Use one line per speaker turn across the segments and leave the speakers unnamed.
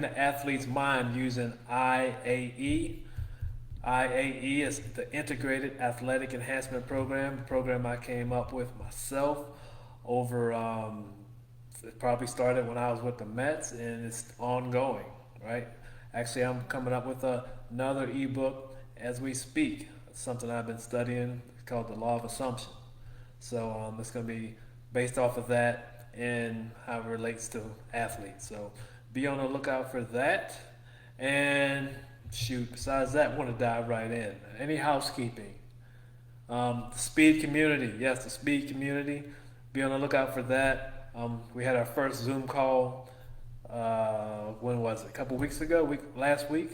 the athlete's mind using I.A.E. I.A.E is the Integrated Athletic Enhancement Program, the program I came up with myself over, it probably started when I was with the Mets and it's ongoing, right? Actually, I'm coming up with another ebook as we speak. It's something I've been studying. It's called The Law of Assumption. So it's going to be based off of that and how it relates to athletes. So be on the lookout for that. And shoot, besides that, I want to dive right in. Any housekeeping? The speed community. Yes, the speed community. Be on the lookout for that. We had our first Zoom call. When was it? A couple weeks ago. Last week.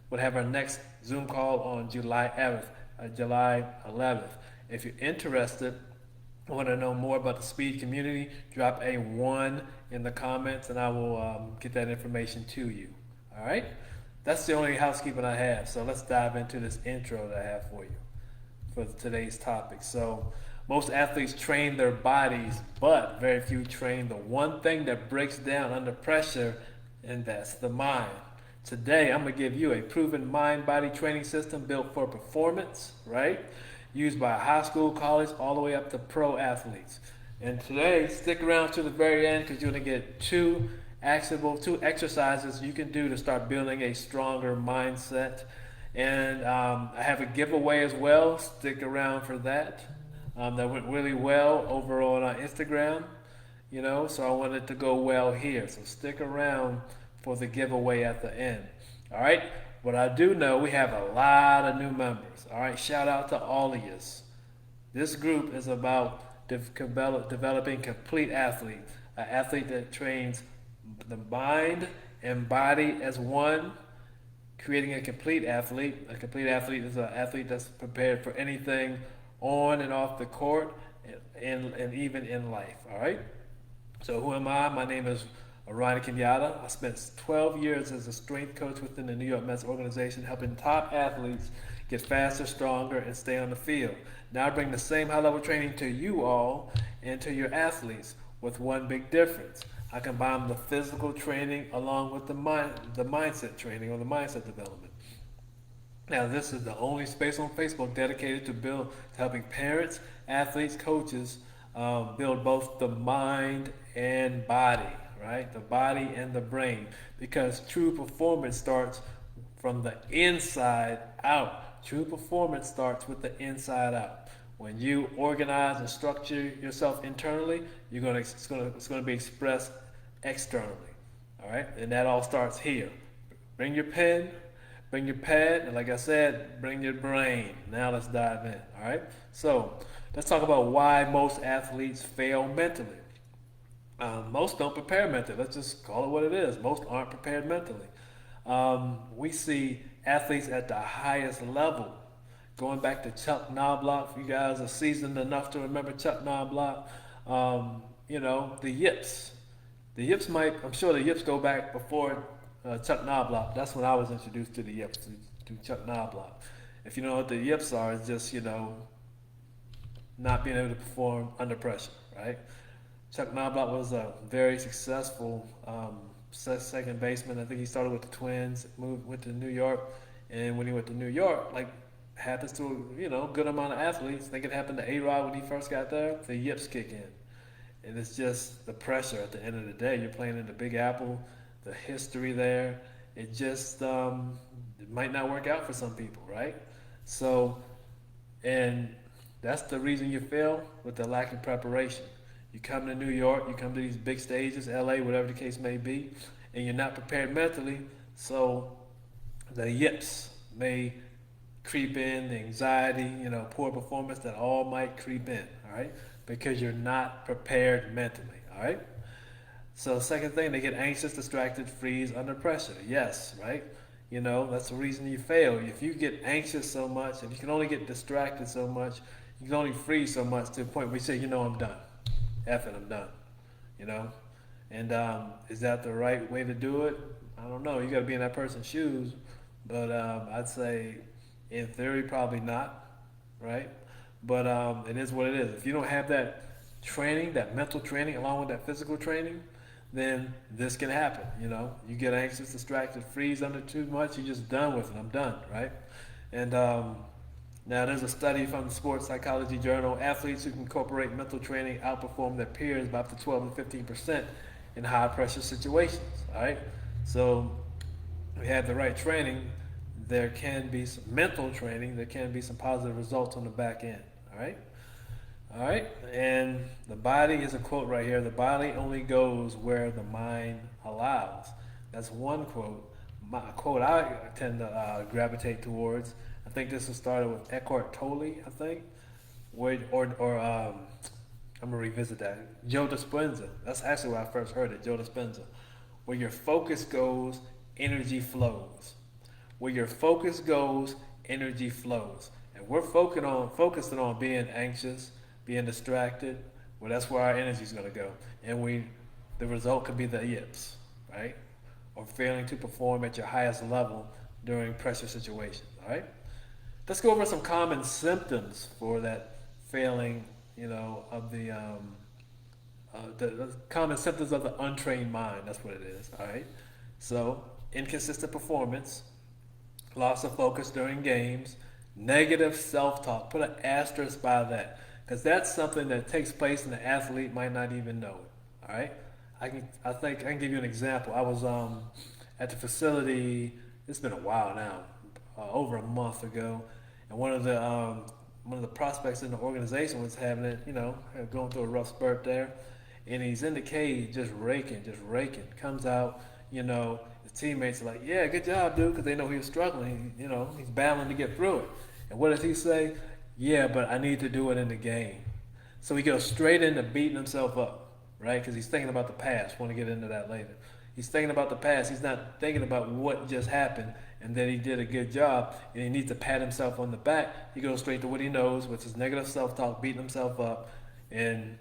We'll have our next Zoom call on July 11th. July 11th. If you're interested, want to know more about the speed community, drop a 1 in the comments and I will get that information to you. All right? That's the only housekeeping I have. So let's dive into this intro that I have for you for today's topic. So, most athletes train their bodies, but very few train the one thing that breaks down under pressure, and that's the mind. Today, I'm going to give you a proven mind body training system built for performance, right? Used by high school, college, all the way up to pro athletes. And today, stick around to the very end because you're going to get two exercises you can do to start building a stronger mindset. And I have a giveaway as well. Stick around for that. That went really well over on Instagram, so I wanted it to go well here. So stick around for the giveaway at the end. All right. What I do know, we have a lot of new members. All right. Shout out to all of you. This group is about developing complete athlete, an athlete that trains the mind and body as one, creating a complete athlete. A complete athlete is an athlete that's prepared for anything on and off the court and even in life. All right. So who am I? My name is Ryan Kenyatta. I spent 12 years as a strength coach within the New York Mets organization, helping top athletes get faster, stronger, and stay on the field. Now I bring the same high-level training to you all and to your athletes with one big difference. I combine the physical training along with the mindset training or the mindset development. Now, this is the only space on Facebook dedicated to helping parents, athletes, coaches build both the mind and body, right? The body and the brain, because true performance starts from the inside out. True performance starts with the inside out. When you organize and structure yourself internally, it's gonna be expressed externally. All right, and that all starts here. Bring your pen, bring your pad, and like I said, bring your brain. Now let's dive in. All right, so let's talk about why most athletes fail mentally. Most don't prepare mentally. Let's just call it what it is. Most aren't prepared mentally. We see athletes at the highest level. Going back to Chuck Knobloch, if you guys are seasoned enough to remember Chuck Knobloch, the yips. I'm sure the yips go back before Chuck Knobloch. That's when I was introduced to the yips, to Chuck Knobloch. If you know what the yips are, it's just, not being able to perform under pressure, right? Chuck Knobloch was a very successful second baseman. I think he started with the Twins, went to New York, and when he went to New York, like happens to good amount of athletes. I think it happened to A.A.E when he first got there. The yips kick in, and it's just the pressure. At the end of the day, you're playing in the Big Apple. The history there, it just it might not work out for some people, right? So, and that's the reason you fail with the lack of preparation. You come to New York, you come to these big stages, LA, whatever the case may be, and you're not prepared mentally, so the yips may creep in, the anxiety, poor performance, that all might creep in, all right? Because you're not prepared mentally, all right? So second thing, they get anxious, distracted, freeze under pressure. Yes, right? That's the reason you fail. If you get anxious so much, if you can only get distracted so much, you can only freeze so much to the point where you say, I'm done. F it, I'm done. And is that the right way to do it? I don't know. You got to be in that person's shoes. But I'd say, in theory, probably not, right? But it is what it is. If you don't have that training, that mental training, along with that physical training, then this can happen. You know, you get anxious, distracted, freeze under too much, you're just done with it. I'm done, right? And now there's a study from the Sports Psychology Journal. Athletes who can incorporate mental training outperform their peers by up to 12 to 15% in high pressure situations. All right, so we have the right training. There can be some mental training. There can be some positive results on the back end. All right. All right, and the body is a quote right here. The body only goes where the mind allows. That's one quote. My quote I tend to gravitate towards. I think this was started with Eckhart Tolle. I think, or I'm gonna revisit that. Joe Dispenza. That's actually where I first heard it. Joe Dispenza. Where your focus goes, energy flows. Where your focus goes, energy flows. And we're focusing on being anxious, being distracted. Well, that's where our energy is going to go. And the result could be the yips, right? Or failing to perform at your highest level during pressure situations, all right? Let's go over some common symptoms for that failing, of the common symptoms of the untrained mind. That's what it is, all right? So, inconsistent performance, loss of focus during games, negative self-talk. Put an asterisk by that, because that's something that takes place and the athlete might not even know it. All right, I think I can give you an example. I was at the facility. It's been a while now, over a month ago, and one of the prospects in the organization was having it, going through a rough spurt there, and he's in the cage just raking. Comes out, his teammates are like, "Yeah, good job, dude," because they know he was struggling. He's battling to get through it. And what does he say? "Yeah, but I need to do it in the game." So he goes straight into beating himself up, right? Because he's thinking about the past. Want to get into that later. He's thinking about the past. He's not thinking about what just happened and that he did a good job and he needs to pat himself on the back. He goes straight to what he knows, which is negative self-talk, beating himself up, and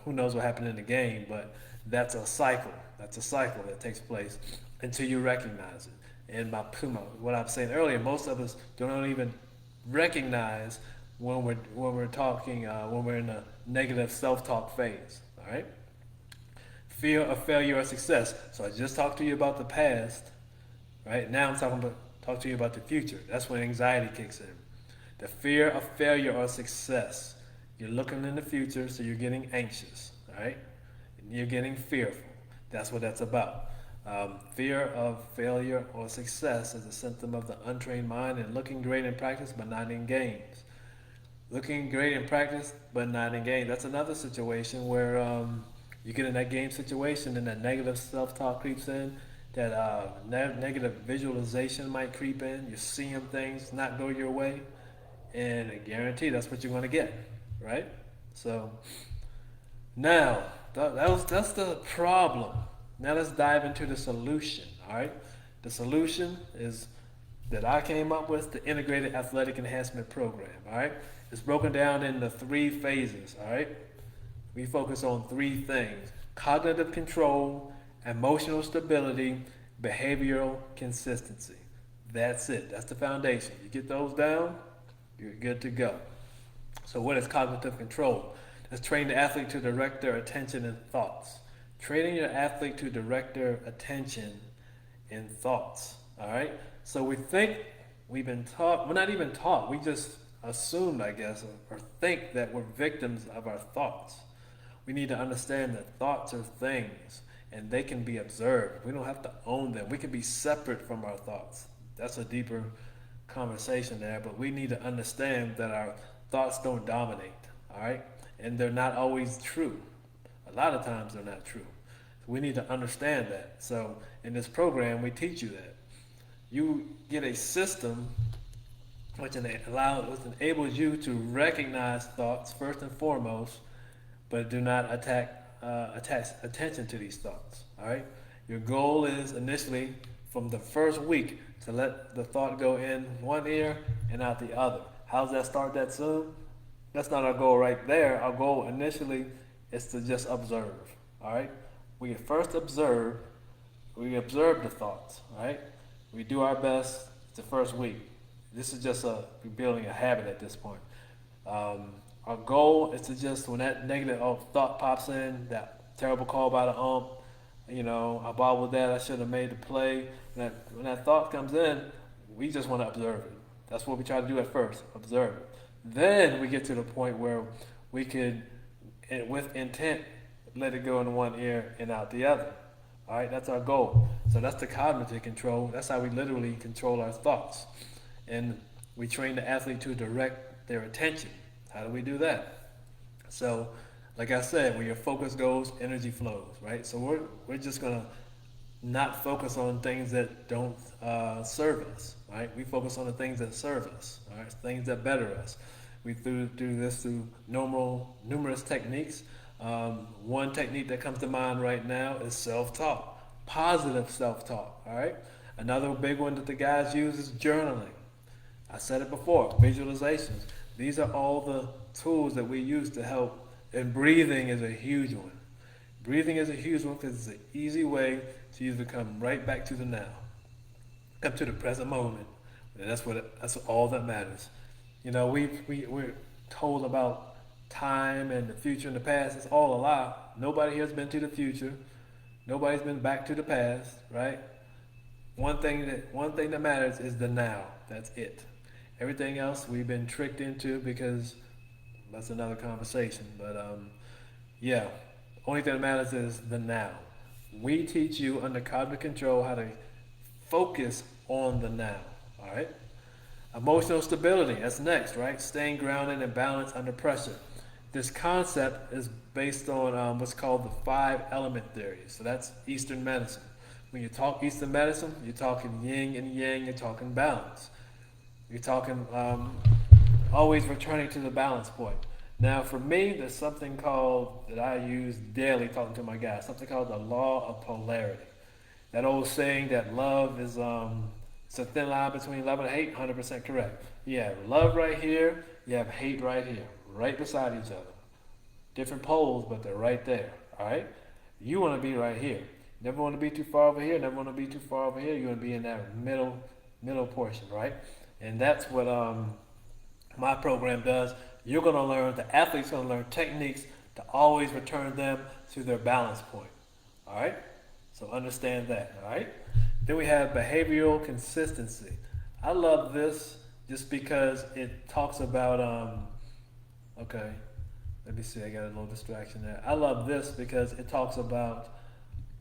who knows what happened in the game, but that's a cycle. That's a cycle that takes place until you recognize it. And what I was saying earlier, most of us don't even recognize when we're talking when we're in a negative self-talk phase. All right. Fear of failure or success. So I just talked to you about the past, right? Now I'm talk to you about the future. That's when anxiety kicks in. The fear of failure or success. You're looking in the future, so you're getting anxious, all right? You're getting fearful. That's what that's about. Fear of failure or success is a symptom of the untrained mind and looking great in practice but not in games. Looking great in practice but not in games. That's another situation where you get in that game situation and that negative self-talk creeps in. That negative visualization might creep in. You're seeing things not go your way, and I guarantee that's what you're going to get, right? So now that's the problem. Now let's dive into the solution. All right, the solution is that I came up with, the Integrated Athletic Enhancement Program. All right, it's broken down into 3 phases. All right, we focus on 3 things: cognitive control, emotional stability, behavioral consistency. That's it. That's the foundation. You get those down, you're good to go. So what is cognitive control? That's training the athlete to direct their attention and thoughts. Training your athlete to direct their attention and thoughts. All right? So we think we've been taught, well, not even taught, we just assumed, I guess, or think that we're victims of our thoughts. We need to understand that thoughts are things and they can be observed. We don't have to own them. We can be separate from our thoughts. That's a deeper conversation there, but we need to understand that our thoughts don't dominate, all right? And they're not always true. A lot of times they're not true. So we need to understand that. So in this program, we teach you that. You get a system which enables you to recognize thoughts first and foremost, but do not attach attention to these thoughts. All right. Your goal is initially from the first week to let the thought go in one ear and out the other. How's that start that soon? That's not our goal right there. Our goal initially is to just observe. All right. We first observe. We observe the thoughts. All right. We do our best the first week. This is just building a habit at this point. Our goal is to just, when that negative thought pops in, that terrible call by the ump. I bobbled that. I should have made the play. When that thought comes in, we just want to observe it. That's what we try to do at first, observe it. Then we get to the point where we could, with intent, let it go in one ear and out the other. All right, that's our goal. So that's the cognitive control. That's how we literally control our thoughts. And we train the athlete to direct their attention. How do we do that? So, like I said, where your focus goes, energy flows, right? So we're just gonna not focus on things that don't serve us, right? We focus on the things that serve us, all right? Things that better us. We do this through numerous techniques. One technique that comes to mind right now is self-talk, positive self-talk, all right? Another big one that the guys use is journaling. I said it before, visualizations. These are all the tools that we use to help, and breathing is a huge one. Breathing is a huge one because it's an easy way to use to come right back to the now, come to the present moment. And that's all that matters. We're told about time and the future and the past. It's all a lie. Nobody here has been to the future. Nobody's been back to the past, right? One thing that matters is the now. That's it. Everything else we've been tricked into because that's another conversation. But yeah, only thing that matters is the now. We teach you under cognitive control how to focus on the now. All right. Emotional stability. That's next, right? Staying grounded and balanced under pressure. This concept is based on what's called the 5 element theory. So that's Eastern medicine. When you talk Eastern medicine, you're talking yin and yang. You're talking balance. You're talking always returning to the balance point. Now, for me, there's something called that I use daily talking to my guys. Something called the law of polarity. That old saying that love is it's a thin line between love and hate. 100% correct. You have love right here. You have hate right here, right beside each other. Different poles, but they're right there. All right. You want to be right here. Never want to be too far over here. Never want to be too far over here. You want to be in that middle portion, right? And that's what my program does. You're going to learn, the athlete's going to learn techniques to always return them to their balance point. All right? So understand that. All right? Then we have behavioral consistency. I love this just because it talks about, okay, let me see, I got a little distraction there. I love this because it talks about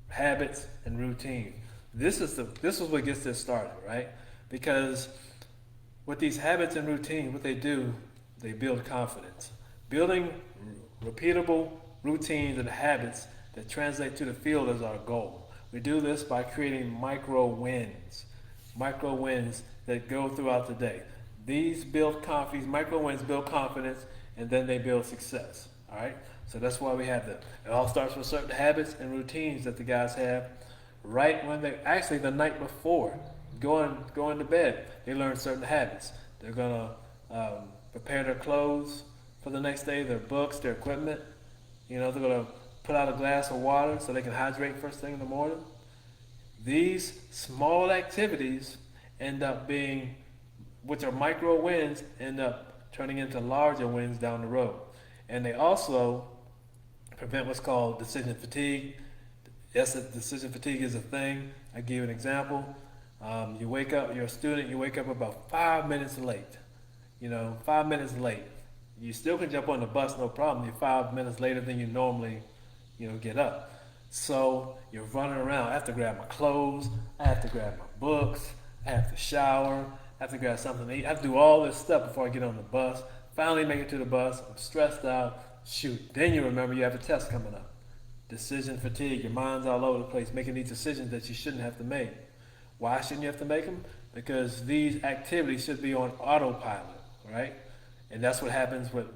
habits and routine. This is what gets this started, right? Because with these habits and routines, what they do, they build confidence. Building repeatable routines and habits that translate to the field is our goal. We do this by creating micro wins that go throughout the day. These micro wins build confidence, and then they build success. All right. So that's why we have them. It all starts with certain habits and routines that the guys have right when actually the night before going to bed. They learn certain habits. They're gonna prepare their clothes for the next day, their books, their equipment. They're gonna put out a glass of water so they can hydrate first thing in the morning. These small activities which are micro wins, end up turning into larger wins down the road. And they also prevent what's called decision fatigue. Yes, decision fatigue is a thing. I give you an example. You wake up, you're a student, you wake up about 5 minutes late. 5 minutes late. You still can jump on the bus, no problem. You're 5 minutes later than you normally, get up. So you're running around. I have to grab my clothes. I have to grab my books. I have to shower. I have to grab something to eat. I have to do all this stuff before I get on the bus. Finally make it to the bus. I'm stressed out. Shoot. Then you remember you have a test coming up. Decision fatigue. Your mind's all over the place making these decisions that you shouldn't have to make. Why shouldn't you have to make them? Because these activities should be on autopilot, right? And that's what happens with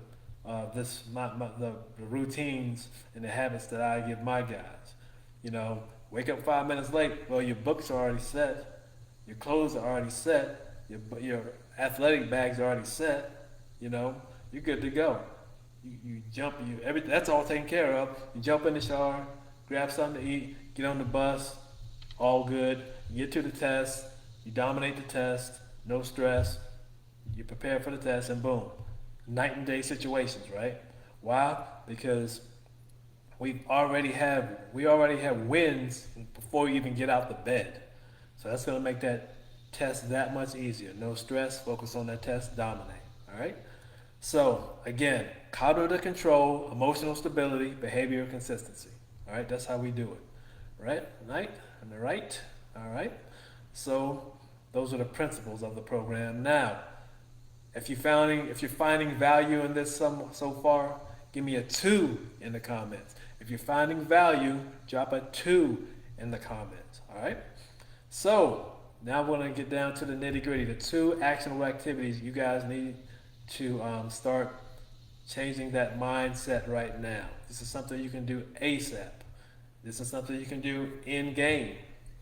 the routines and the habits that I give my guys. Wake up 5 minutes late. Well, your books are already set. Your clothes are already set. Your athletic bags are already set. You're good to go. You jump. That's all taken care of. You jump in the shower, grab something to eat, get on the bus. All good. You get to the test. You dominate the test. No stress. You prepare for the test, and boom, night and day situations, right? Why? Because we already have wins before you even get out the bed. So that's going to make that test that much easier. No stress, focus on that test, dominate. All right? So, again, cognitive control, emotional stability, behavioral consistency. All right? That's how we do it. Right? Right? Am I right? All right? So, those are the principles of the program. Now, if you're finding value in this so far, give me a 2 in the comments. If you're finding value, drop a 2 in the comments. All right? So, now we're going to get down to the nitty gritty. The 2 actionable activities you guys need to start changing that mindset right now. This is something you can do ASAP. This is something you can do in game.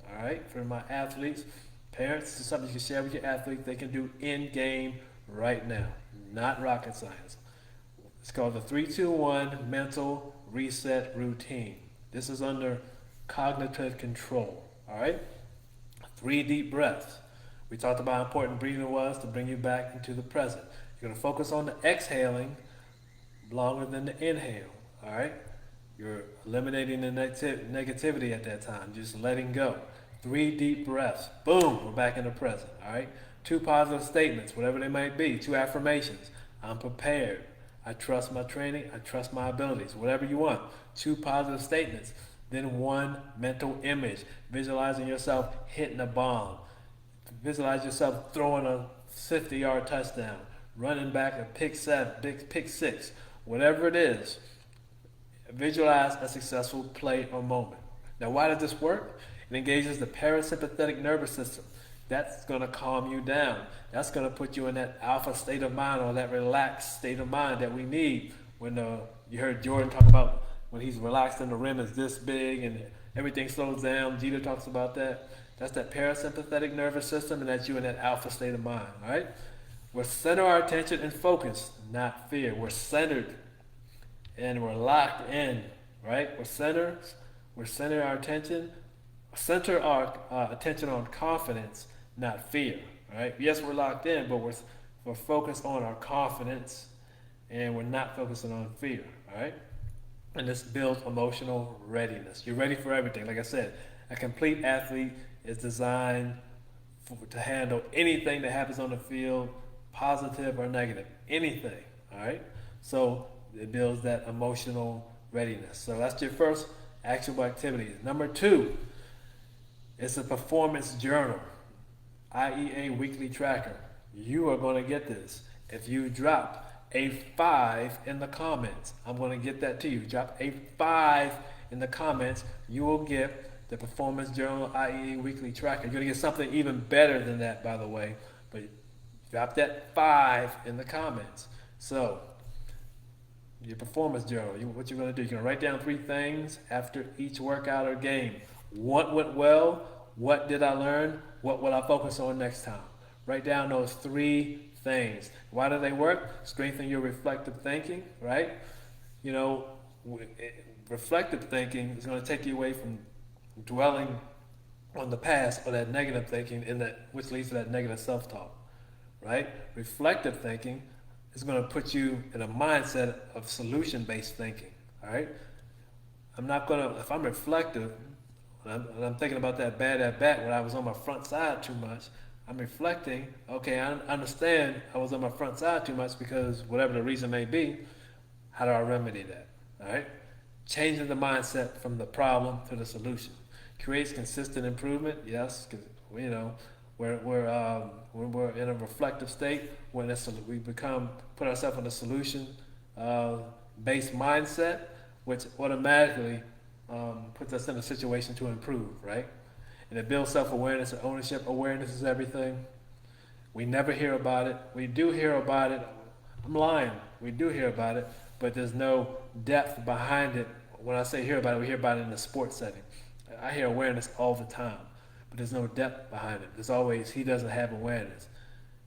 All right? For my athletes, parents, this is something you can share with your athletes. They can do in game right now. Not rocket science. It's called the 3-2-1 mental reset routine. This is under cognitive control. All right? 3 deep breaths. We talked about how important breathing was to bring you back into the present. You're going to focus on the exhaling longer than the inhale. All right? You're eliminating the negativity at that time, just letting go. 3 deep breaths. Boom, we're back in the present. All right? 2 positive statements, whatever they might be. 2 affirmations. I'm prepared. I trust my training. I trust my abilities. Whatever you want. 2 positive statements. Then 1 mental image. Visualizing yourself hitting a bomb. Visualize yourself throwing a 50-yard touchdown. Running back a pick 6. Whatever it is. Visualize a successful play or moment. Now, why does this work? It engages the parasympathetic nervous system. That's going to calm you down. That's going to put you in that alpha state of mind, or that relaxed state of mind that we need. When you heard Jordan talk about when he's relaxed and the rim is this big and everything slows down. Jeter talks about that. That's that parasympathetic nervous system, and that's you in that alpha state of mind. All right? We're center our attention and focus, not fear. We're centered and we're locked in, right? We're center our attention, center our attention on confidence, not fear, right? Yes, we're locked in, but we're focused on our confidence, and we're not focusing on fear, all right? And this builds emotional readiness. You're ready for everything. Like I said, a complete athlete is designed to handle anything that happens on the field, positive or negative, anything, all right? So it builds that emotional readiness. So that's your first actionable activity. Number 2 is a performance journal, I.E.A. weekly tracker. You are going to get this. If you drop a 5 in the comments, I'm going to get that to you. Drop a 5 in the comments, you will get the performance journal, I.E.A. weekly tracker. You're going to get something even better than that, by the way. But drop that 5 in the comments. So your performance journal, what you're going to do, you're going to write down 3 things after each workout or game. What went well? What did I learn? What will I focus on next time? Write down those 3 things. Why do they work? Strengthen your reflective thinking, right? You know, reflective thinking is going to take you away from dwelling on the past or that negative thinking, which leads to that negative self-talk, right? Reflective thinking is going to put you in a mindset of solution-based thinking. All right. If I'm reflective, and I'm thinking about that bad at bat when I was on my front side too much, I'm reflecting. Okay, I understand I was on my front side too much because whatever the reason may be. How do I remedy that? All right. Changing the mindset from the problem to the solution creates consistent improvement. Yes, because when we're in a reflective state, when we put ourselves in a solution based mindset, which automatically puts us in a situation to improve, right? And it builds self-awareness and ownership. Awareness is everything. We never hear about it. We do hear about it. I'm lying. We do hear about it, but there's no depth behind it. When I say hear about it, we hear about it in a sports setting. I hear awareness all the time, but there's no depth behind it. There's always, he doesn't have awareness.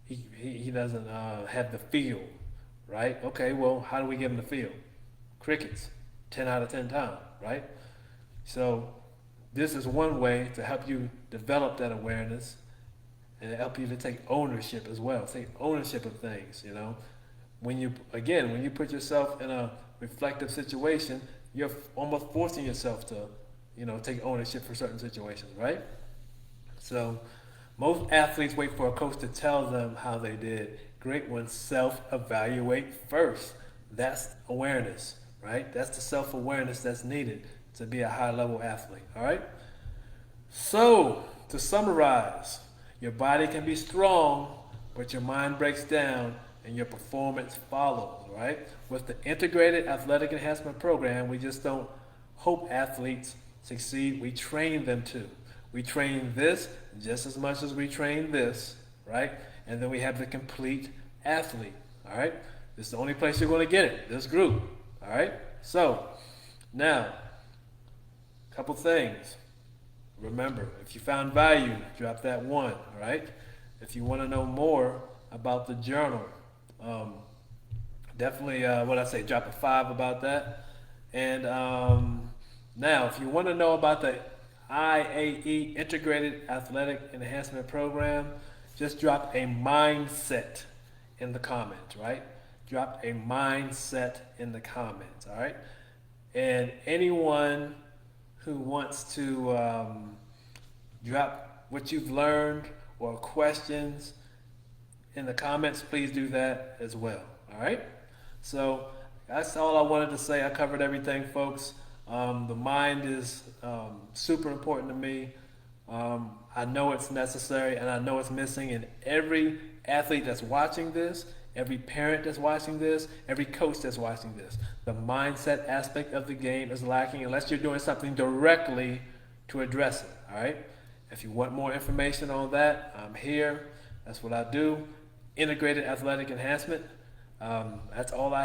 He doesn't have the feel, right? Okay, well, how do we give him the feel? Crickets, 10 out of 10 times, right? So this is one way to help you develop that awareness and help you to take ownership as well. Take ownership of things, When you put yourself in a reflective situation, you're almost forcing yourself to, take ownership for certain situations, right? So most athletes wait for a coach to tell them how they did. Great ones self-evaluate first. That's awareness, right? That's the self-awareness that's needed to be a high-level athlete, all right? So, to summarize, your body can be strong, but your mind breaks down and your performance follows, right? With the integrated athletic enhancement program, we just don't hope athletes succeed, we train them to. We train this just as much as we train this, right? And then we have the complete athlete, all right? This is the only place you're going to get it, this group, all right? So, now, a couple things. Remember, if you found value, drop that one, all right? If you want to know more about the journal, um, definitely, what I say, drop a 5 about that. And now, if you want to know about the I.A.E. Integrated Athletic Enhancement Program, just drop a mindset in the comments, right? Drop a mindset in the comments, all right? And anyone who wants to drop what you've learned or questions in the comments, please do that as well. All right? So that's all I wanted to say. I covered everything, folks. The mind is super important to me. I know it's necessary and I know it's missing in every athlete that's watching this, every parent that's watching this, every coach that's watching this. The mindset aspect of the game is lacking unless you're doing something directly to address it. All right? If you want more information on that, I'm here. That's what I do. Integrated athletic enhancement. That's all I